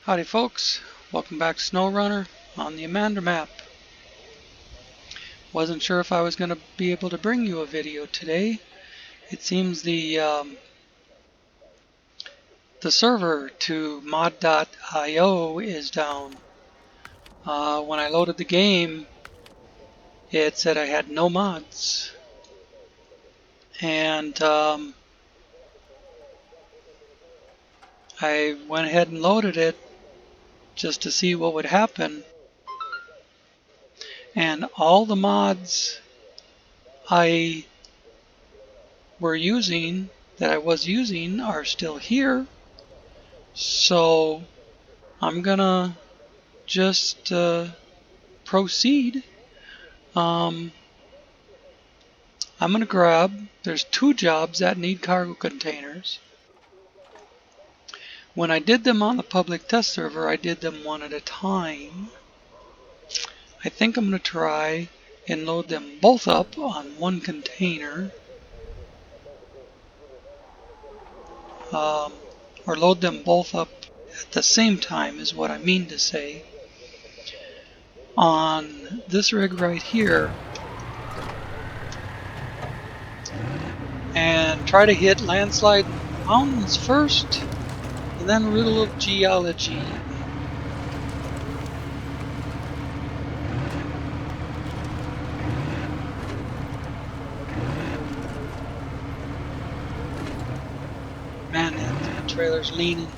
Howdy folks, welcome back to SnowRunner on the Imandra map. Wasn't sure if I was going to be able to bring you a video today. It seems the server to mod.io is down. When I loaded the game, it said I had no mods. And I went ahead and loaded it just to see what would happen. And all the mods I was using are still here. So I'm gonna just proceed. I'm gonna grab, there's 2 jobs that need cargo containers. When I did them on the public test server, I did them one at a time. I think I'm gonna try and load them both up on one container. Or load them both up at the same time is what I mean to say. On this rig right here, and try to hit Landslide Mountains first, and then Riddle of Geology. Man, that trailer's leaning.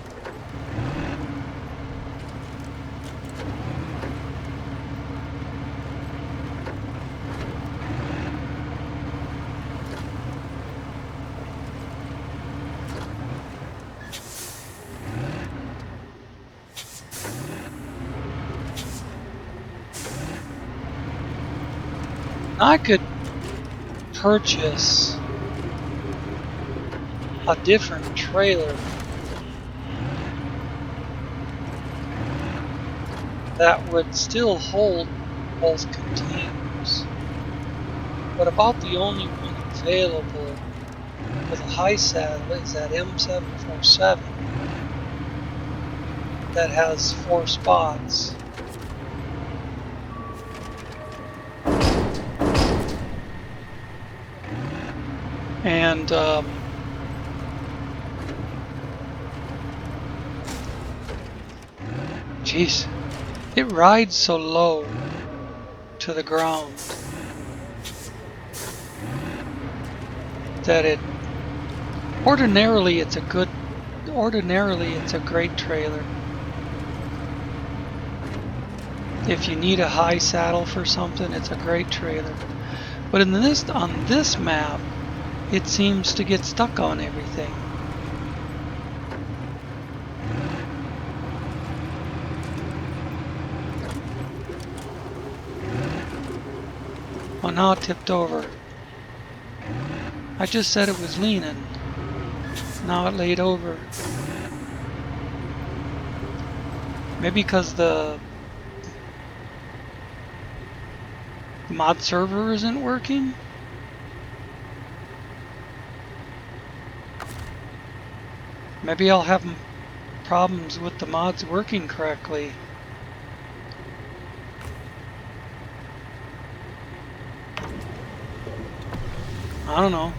I could purchase a different trailer that would still hold both containers, but about the only one available with a high saddle is that M747 that has 4 spots. And geez, it rides so low to the ground that ordinarily it's a great trailer. If you need a high saddle for something, it's a great trailer. But on this map, it seems to get stuck on everything. Well, now it tipped over. I just said it was leaning. Now it laid over. Maybe because the mod server isn't working? Maybe I'll have problems with the mods working correctly. I don't know.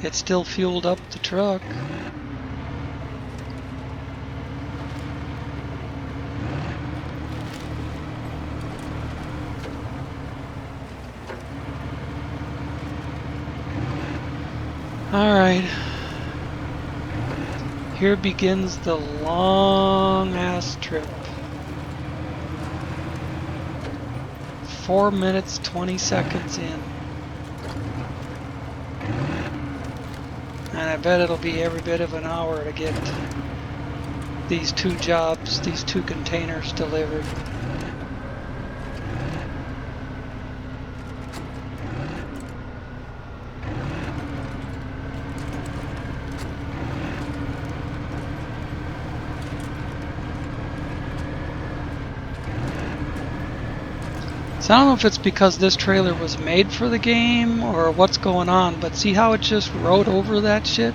It still fueled up the truck. Alright. Here begins the long-ass trip. 4 minutes, 20 seconds in. And I bet it'll be every bit of an hour to get these 2 jobs, these 2 containers delivered. So I don't know if it's because this trailer was made for the game or what's going on, but see how it just rode over that shit?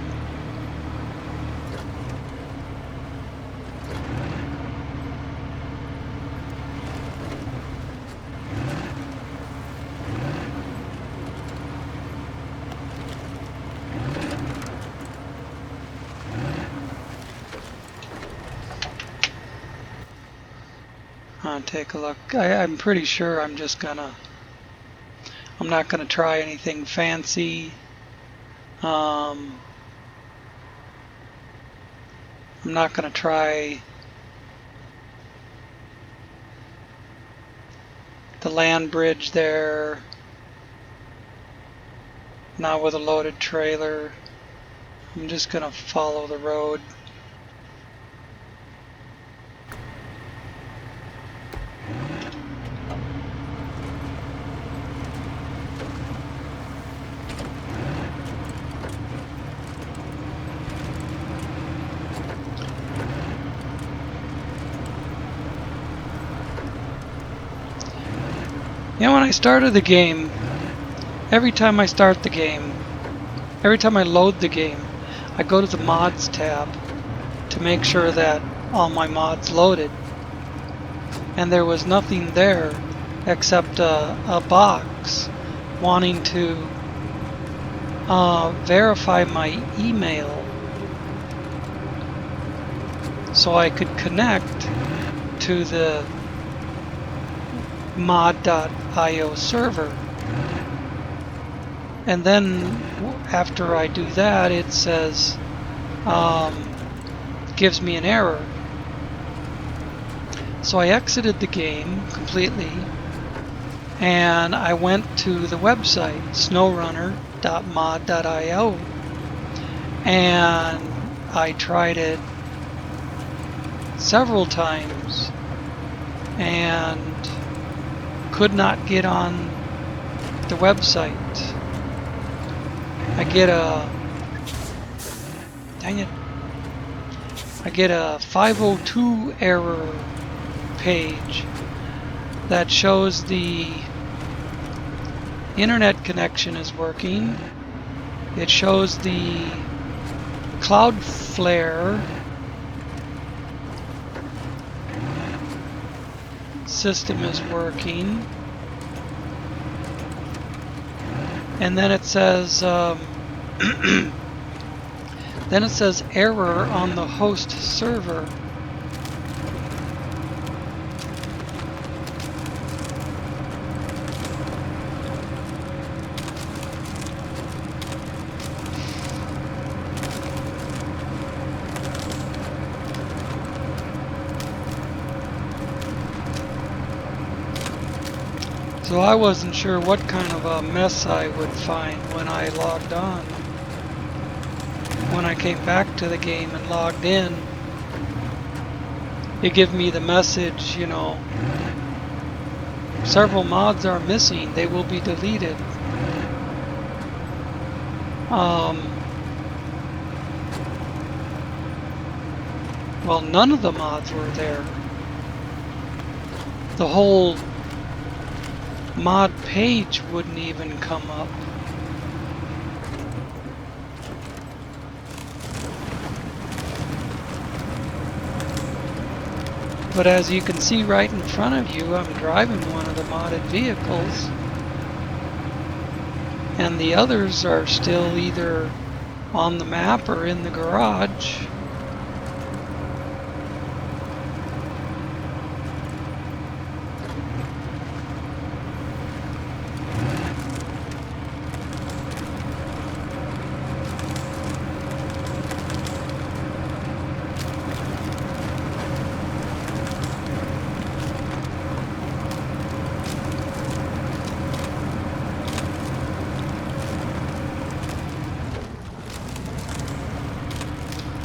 gonna take a look. I'm pretty sure I'm not gonna try anything fancy. I'm not gonna try the land bridge there. Not with a loaded trailer. I'm just gonna follow the road. You know, when I started the game, every time I start the game, every time I load the game, I go to the mods tab to make sure that all my mods loaded. And there was nothing there except a box wanting to verify my email so I could connect to the mod.io server. And then after I do that, it says, gives me an error. So I exited the game completely and I went to the website snowrunner.mod.io and I tried it several times and could not get on the website. I get a, dang it, I get a 502 error page that shows the internet connection is working. It shows the Cloudflare system is working, and then it says then it says error on the host server. So I wasn't sure what kind of a mess I would find when I logged on. When I came back to the game and logged in, it gave me the message, you know, several mods are missing, they will be deleted. Well, none of the mods were there. The whole mod page wouldn't even come up. But as you can see right in front of you, I'm driving one of the modded vehicles, and the others are still either on the map or in the garage.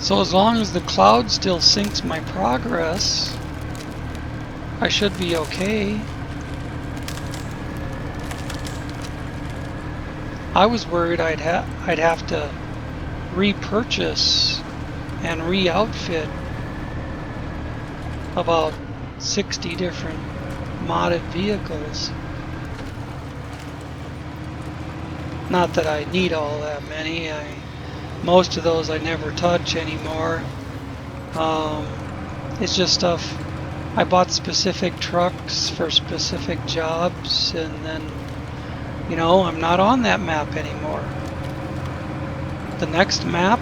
So as long as the cloud still syncs my progress, I should be okay. I was worried I'd have to repurchase and re-outfit about 60 different modded vehicles. Not that I need all that many. Most of those I never touch anymore. It's just stuff. I bought specific trucks for specific jobs, and then, you know, I'm not on that map anymore. The next map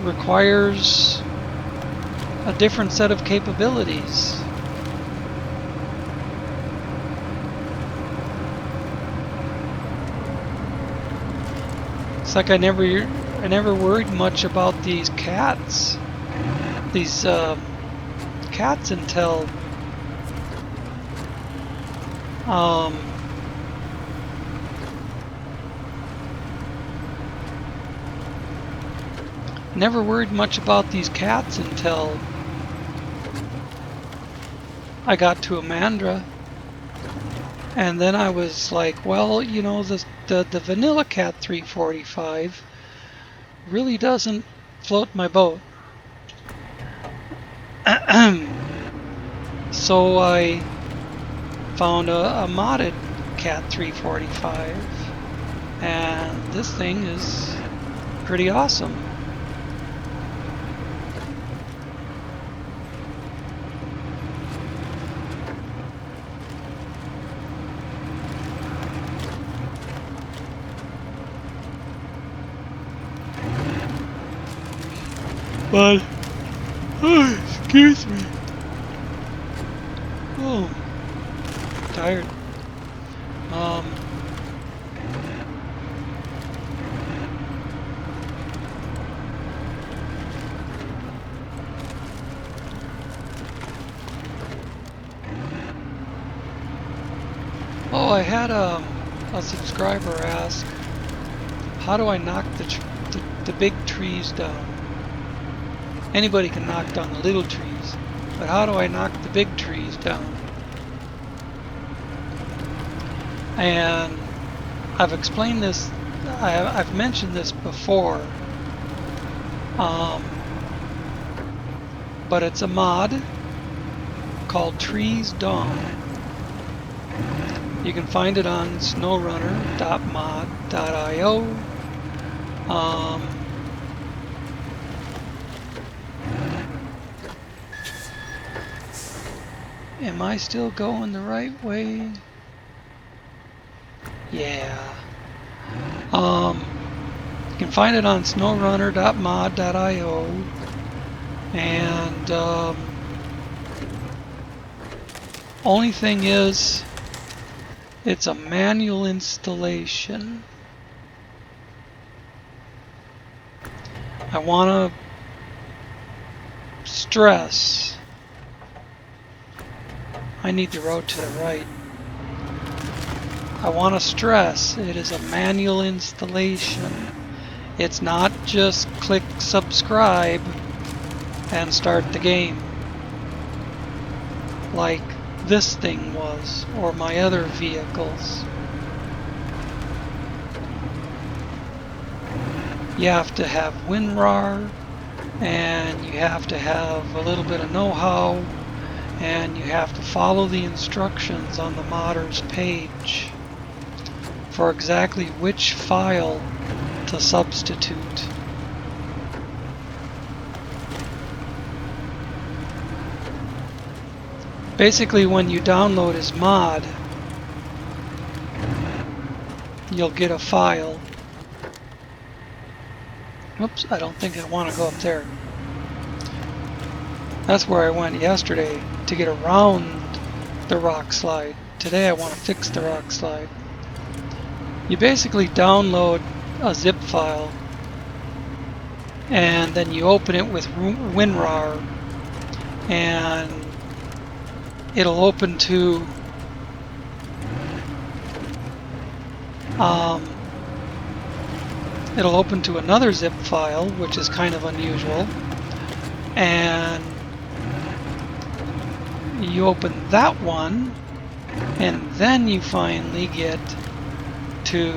requires a different set of capabilities. It's like I never worried much about these cats. These cats until never worried much about these cats until I got to Imandra. And then I was like, well, you know, the vanilla cat 345 really doesn't float my boat. So I found a modded cat 345, and this thing is pretty awesome. But, excuse me. Oh, tired. Oh, I had a subscriber ask, how do I knock the big trees down? Anybody can knock down the little trees, but how do I knock the big trees down? And I've explained this, I've mentioned this before, but it's a mod called Trees Down. You can find it on SnowRunner.mod.io. Am I still going the right way? Yeah. You can find it on SnowRunner.mod.io, and only thing is, it's a manual installation. I want to stress, I need the road to the right. I want to stress it is a manual installation. It's not just click subscribe and start the game like this thing was, or my other vehicles. You have to have WinRAR, and you have to have a little bit of know-how, and you have to follow the instructions on the modder's page for exactly which file to substitute. Basically, when you download his mod, you'll get a file. Oops, I don't think I want to go up there. That's where I went yesterday to get around the rock slide. Today I want to fix the rock slide. You basically download a zip file, and then you open it with WinRAR, and it'll open to another zip file, which is kind of unusual, and you open that one, and then you finally get to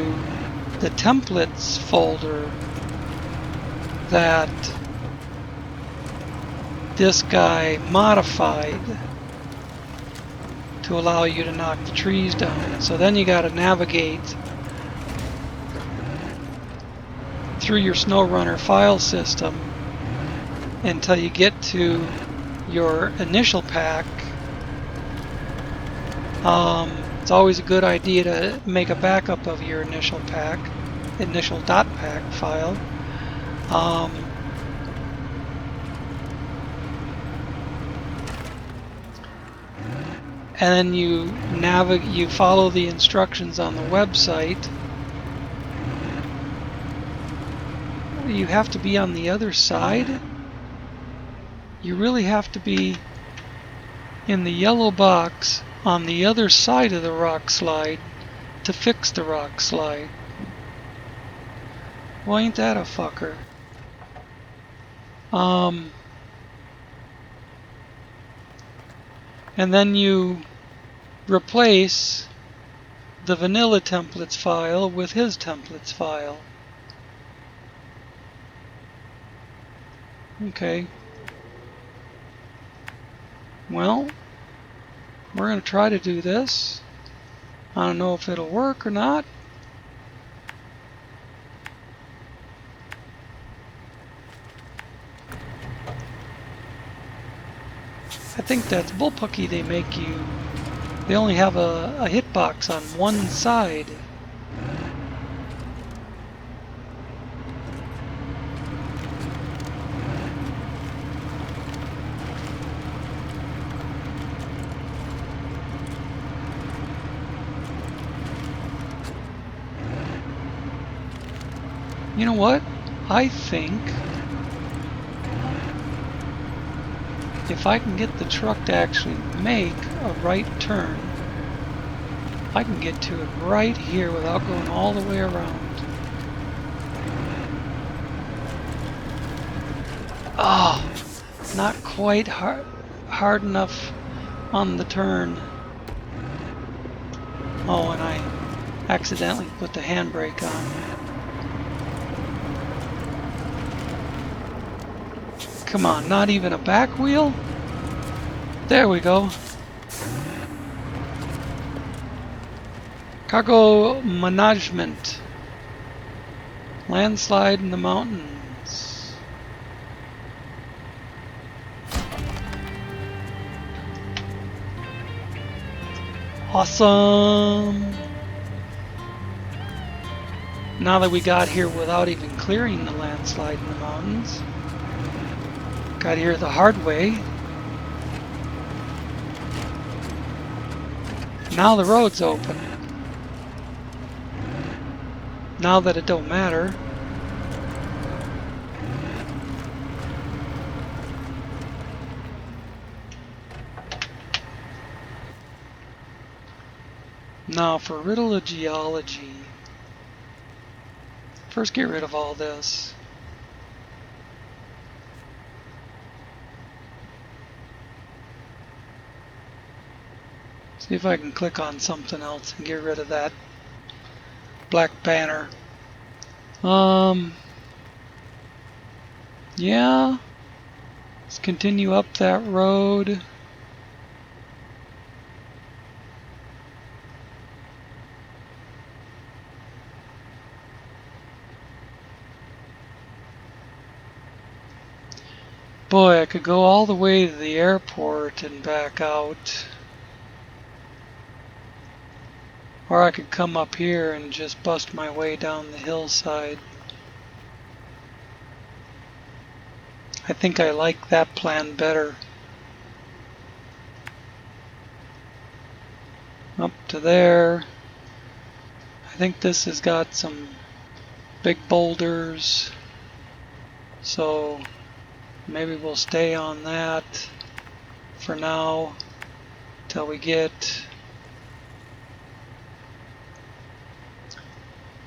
the templates folder that this guy modified to allow you to knock the trees down. So then you got to navigate through your SnowRunner file system until you get to your initial pack. It's always a good idea to make a backup of your initial pack, initial.pack file. And then you follow the instructions on the website, you have to be on the other side. You really have to be in the yellow box on the other side of the rock slide to fix the rock slide. Well, ain't that a fucker? And then you replace the vanilla templates file with his templates file. Okay. Well, we're going to try to do this. I don't know if it'll work or not. I think that's bullpucky. They only have a hitbox on one side. You know what? I think if I can get the truck to actually make a right turn, I can get to it right here without going all the way around. Oh, not quite hard enough on the turn. Oh, and I accidentally put the handbrake on. Come on, not even a back wheel? There we go. Cargo management. Landslide in the mountains. Awesome! Now that we got here without even clearing the landslide in the mountains, got here the hard way. Now the road's open. Now that it don't matter. Now for Riddle of Geology. First get rid of all this. See if I can click on something else and get rid of that black banner. Yeah. Let's continue up that road. Boy, I could go all the way to the airport and back out. Or I could come up here and just bust my way down the hillside. I think I like that plan better. Up to there. I think this has got some big boulders. So maybe we'll stay on that for now till we get...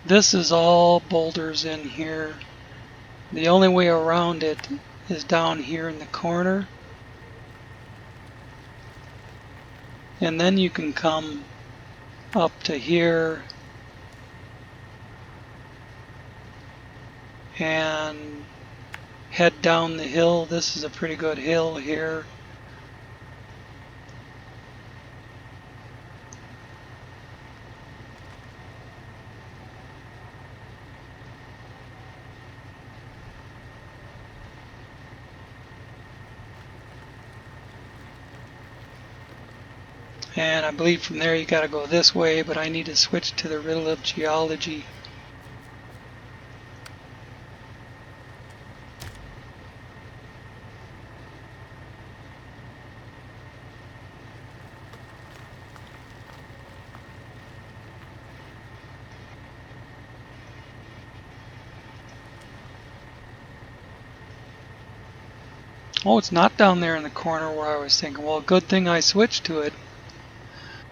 This is all boulders in here. The only way around it is down here in the corner. And then you can come up to here and head down the hill. This is a pretty good hill here. And I believe from there you gotta go this way, but I need to switch to the Riddle of Geology. Oh, it's not down there in the corner where I was thinking. Well, good thing I switched to it.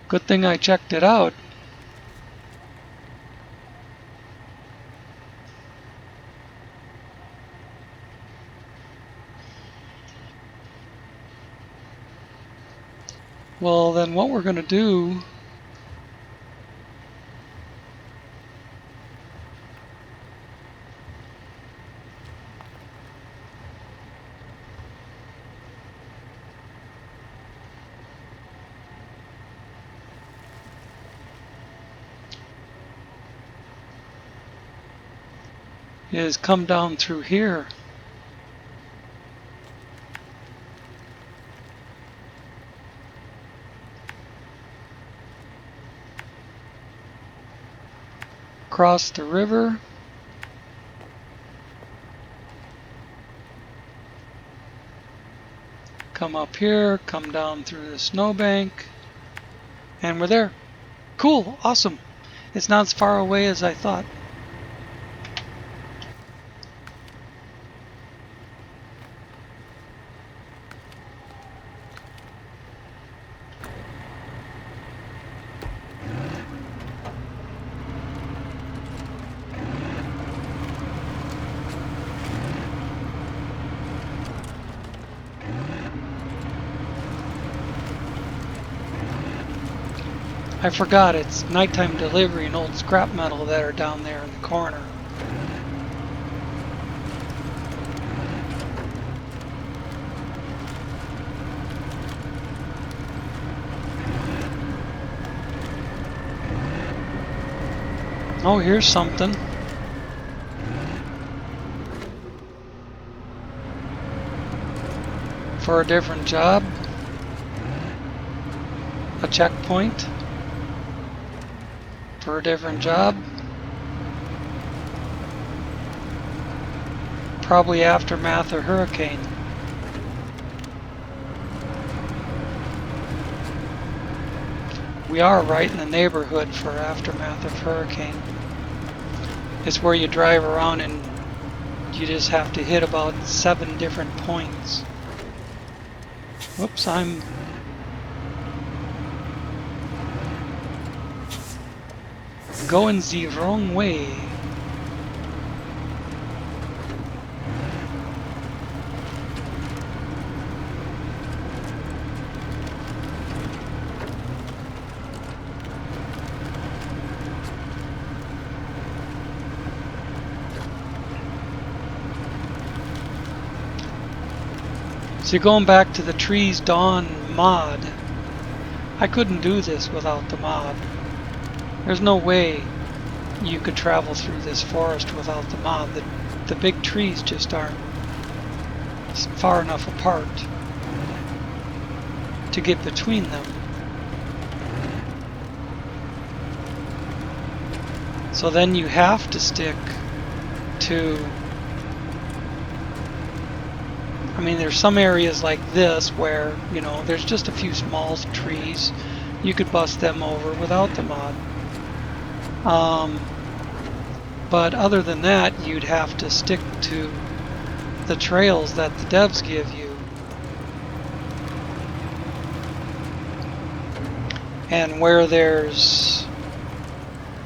Good thing I checked it out. Well, then what we're going to do is come down through here. Cross the river. Come up here, come down through the snowbank, and we're there. Cool, awesome. It's not as far away as I thought. I forgot it's nighttime delivery and old scrap metal that are down there in the corner. Oh, here's something. For a different job. A checkpoint. For a different job. Probably aftermath of hurricane. We are right in the neighborhood for aftermath of hurricane. It's where you drive around and you just have to hit about 7 different points. Whoops, I'm going the wrong way. So going back to the Trees Dawn mod, I couldn't do this without the mod. There's no way you could travel through this forest without the mod. The big trees just aren't far enough apart to get between them. So then you have to stick to, I mean, there's some areas like this where, you know, there's just a few small trees. You could bust them over without the mod. But other than that, you'd have to stick to the trails that the devs give you. And where there's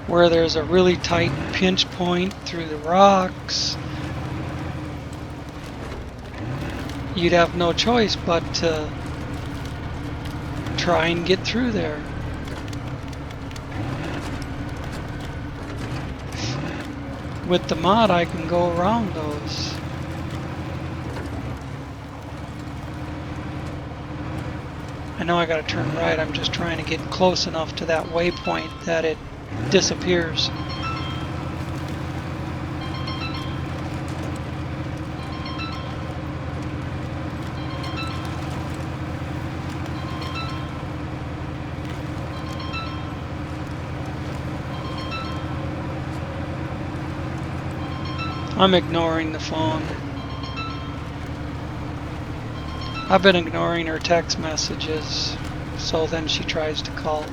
a really tight pinch point through the rocks, you'd have no choice but to try and get through there. With the mod, I can go around those. I know I gotta turn right, I'm just trying to get close enough to that waypoint that it disappears. I'm ignoring the phone. I've been ignoring her text messages, so then she tries to call.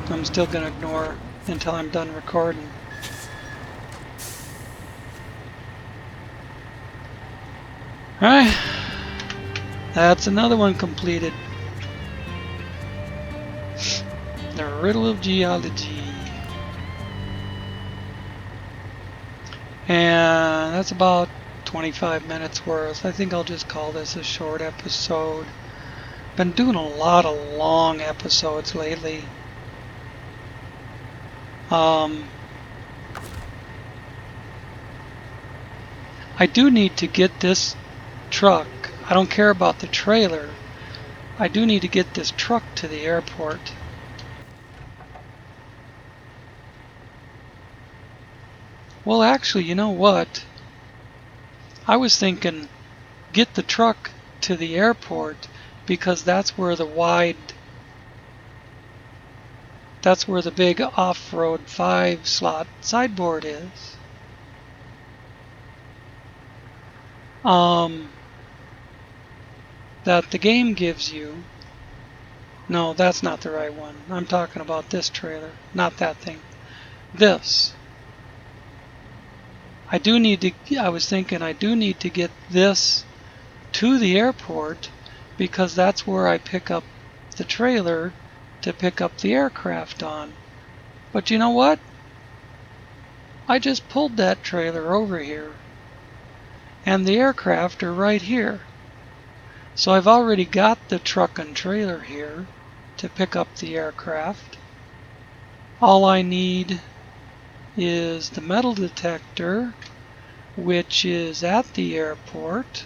I'm still gonna ignore until I'm done recording. Alright, that's another one completed. The Riddle of Geology. And that's about 25 minutes worth. I think I'll just call this a short episode. Been doing a lot of long episodes lately. I do need to get this truck. I don't care about the trailer. I do need to get this truck to the airport. Well, actually, you know what? I was thinking get the truck to the airport because that's where the big off-road 5-slot sideboard is. That the game gives you. No, that's not the right one. I'm talking about this trailer, not that thing. This. I was thinking I do need to get this to the airport because that's where I pick up the trailer to pick up the aircraft on. But you know what? I just pulled that trailer over here. And the aircraft are right here. So I've already got the truck and trailer here to pick up the aircraft. All I need is the metal detector, which is at the airport.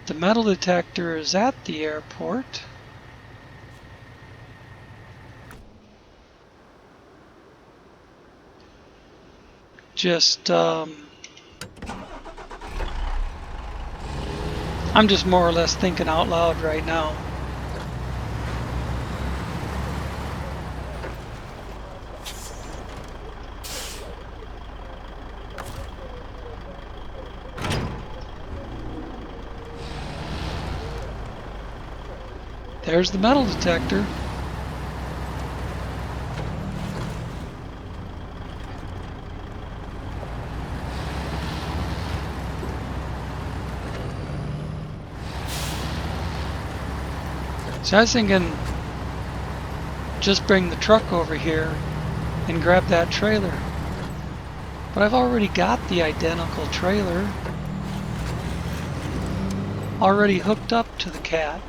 The metal detector is at the airport. I'm just more or less thinking out loud right now. There's the metal detector. So I was thinking, just bring the truck over here and grab that trailer. But I've already got the identical trailer already hooked up to the cat.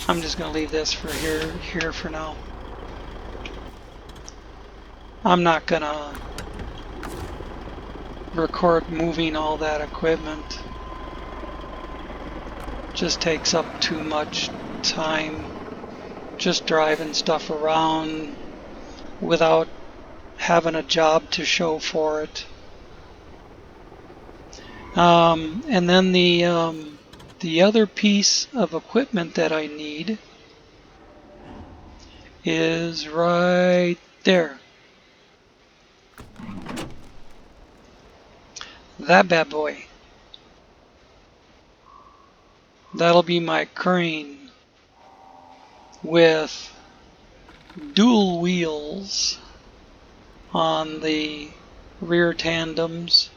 I'm just going to leave this for here for now. I'm not going to record moving all that equipment. Just takes up too much time just driving stuff around without having a job to show for it. And then the other piece of equipment that I need is right there. That bad boy. That'll be my crane with dual wheels on the rear tandems.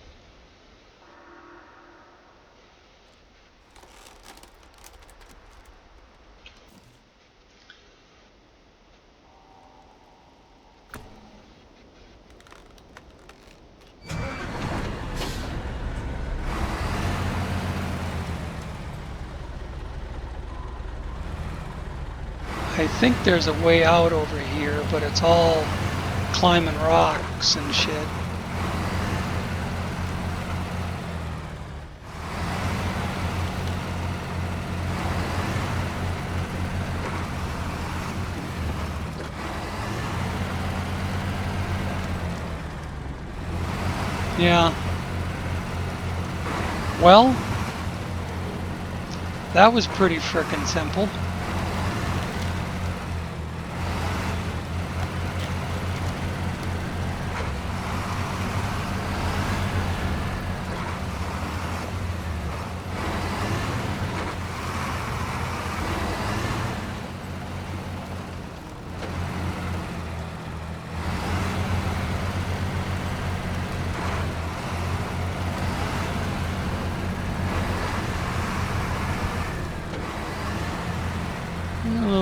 I think there's a way out over here, but it's all climbing rocks and shit. Yeah. Well, that was pretty frickin' simple.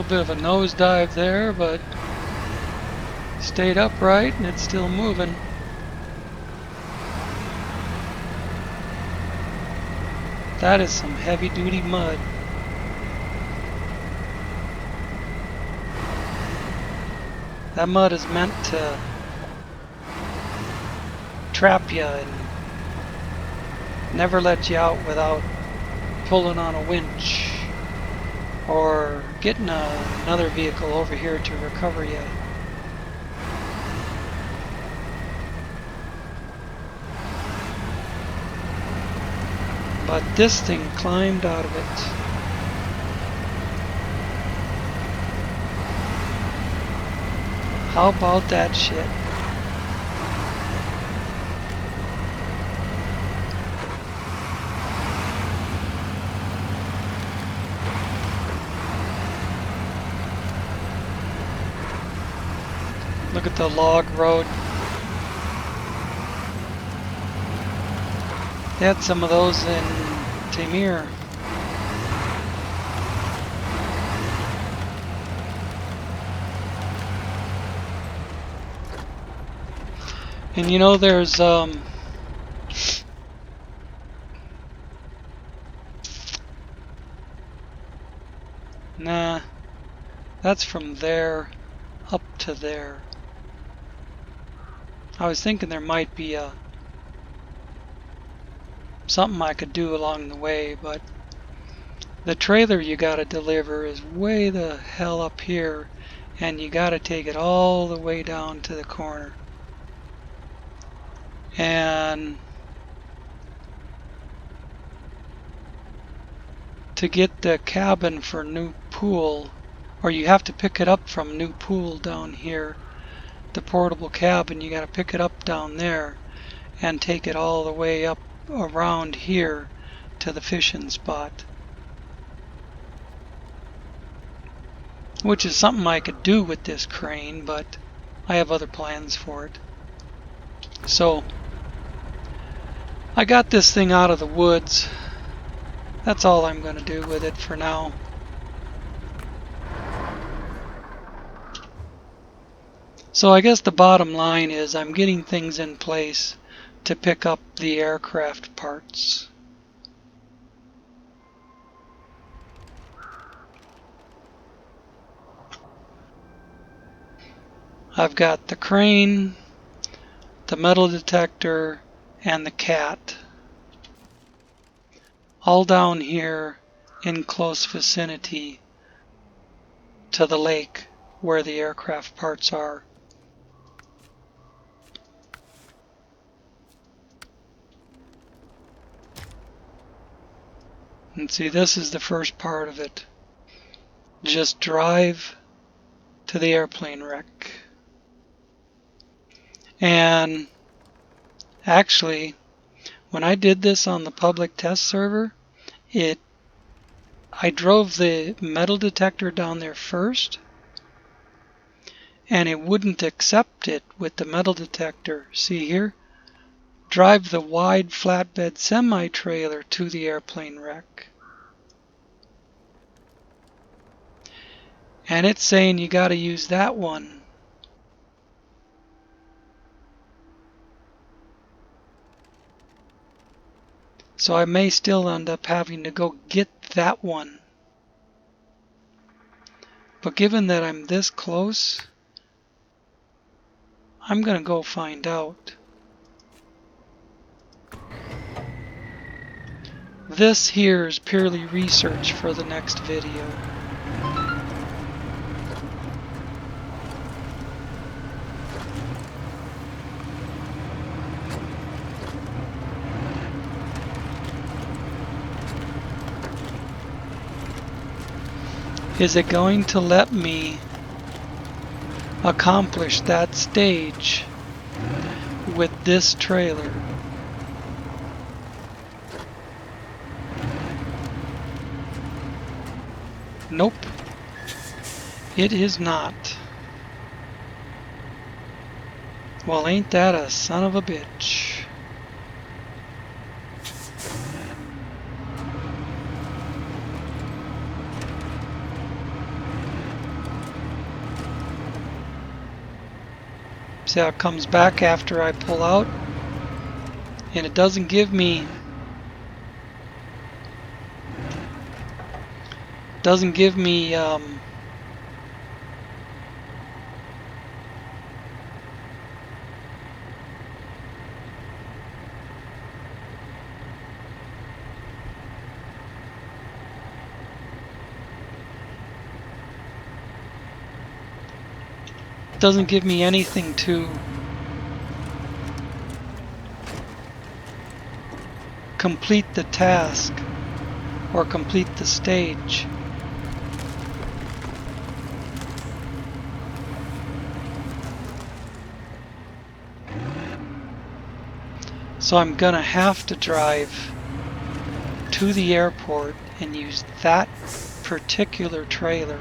bit of a nosedive there, but stayed upright and it's still moving. That is some heavy-duty mud. That mud is meant to trap you and never let you out without pulling on a winch or getting another vehicle over here to recover you. But this thing climbed out of it. How about that shit? Look at the log road. They had some of those in Tamir. And you know, there's nah, that's from there up to there. I was thinking there might be something I could do along the way, but the trailer you gotta deliver is way the hell up here, and you gotta take it all the way down to the corner. And to get the cabin for New Pool, or you have to pick it up from New Pool down here, the portable cabin, you gotta pick it up down there and take it all the way up around here to the fishing spot. Which is something I could do with this crane, but I have other plans for it. So I got this thing out of the woods. That's all I'm going to do with it for now. So I guess the bottom line is I'm getting things in place to pick up the aircraft parts. I've got the crane, the metal detector, and the cat all down here in close vicinity to the lake where the aircraft parts are. And see, this is the first part of it. Just drive to the airplane wreck. And actually, when I did this on the public test server, I drove the metal detector down there first, and it wouldn't accept it with the metal detector. See here? Drive the wide flatbed semi-trailer to the airplane wreck. And it's saying you gotta use that one. So I may still end up having to go get that one. But given that I'm this close, I'm gonna go find out. This here is purely research for the next video. Is it going to let me accomplish that stage with this trailer? Nope, it is not. Well, ain't that a son of a bitch? See how it comes back after I pull out? And it doesn't give me anything to complete the task or complete the stage. So I'm gonna have to drive to the airport and use that particular trailer.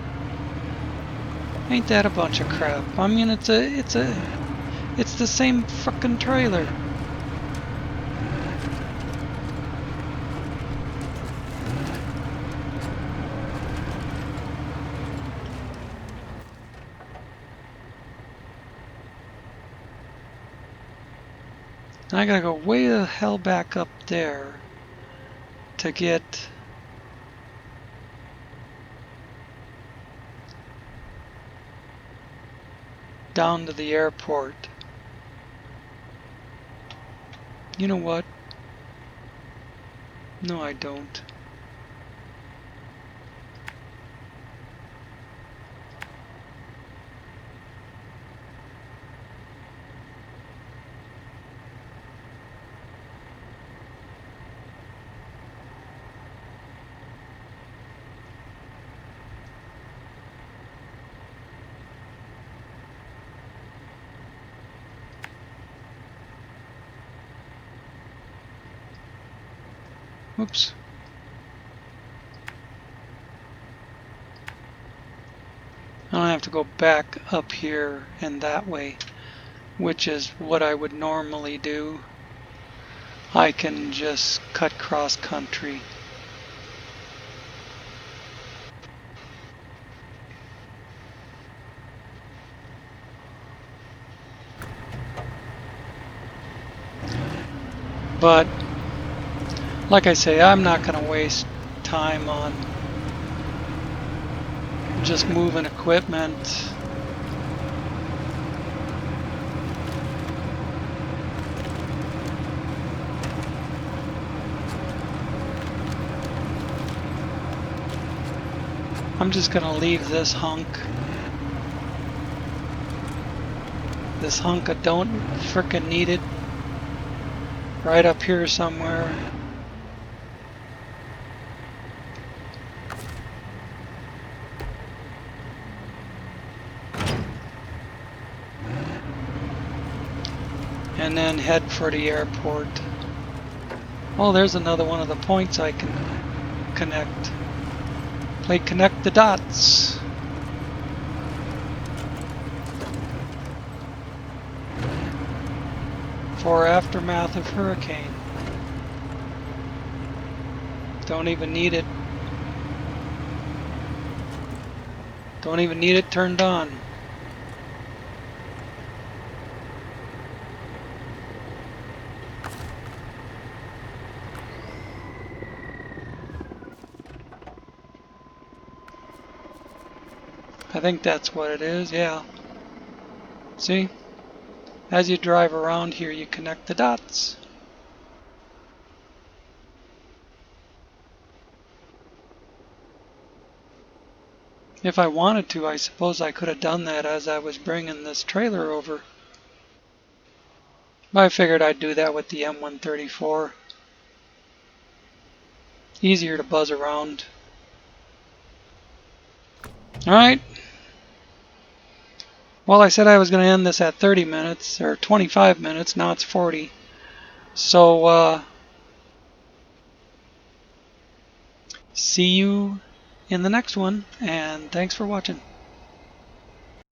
Ain't that a bunch of crap? I mean, it's the same frickin' trailer. I gotta go way the hell back up there to get down to the airport. You know what? No, I don't. Oops. I don't have to go back up here and that way, which is what I would normally do. I can just cut cross country. But like I say, I'm not going to waste time on just moving equipment. I'm just going to leave this hunk. This hunk I don't frickin' need it. Right up here somewhere. And then head for the airport. Oh, there's another one of the points I can connect. Play connect the dots. For aftermath of hurricane. Don't even need it. Don't even need it turned on. I think that's what it is, yeah. See? As you drive around here, you connect the dots. If I wanted to, I suppose I could have done that as I was bringing this trailer over. But I figured I'd do that with the M134. Easier to buzz around. Alright. Well, I said I was going to end this at 30 minutes, or 25 minutes. Now it's 40. So, see you in the next one, and thanks for watching.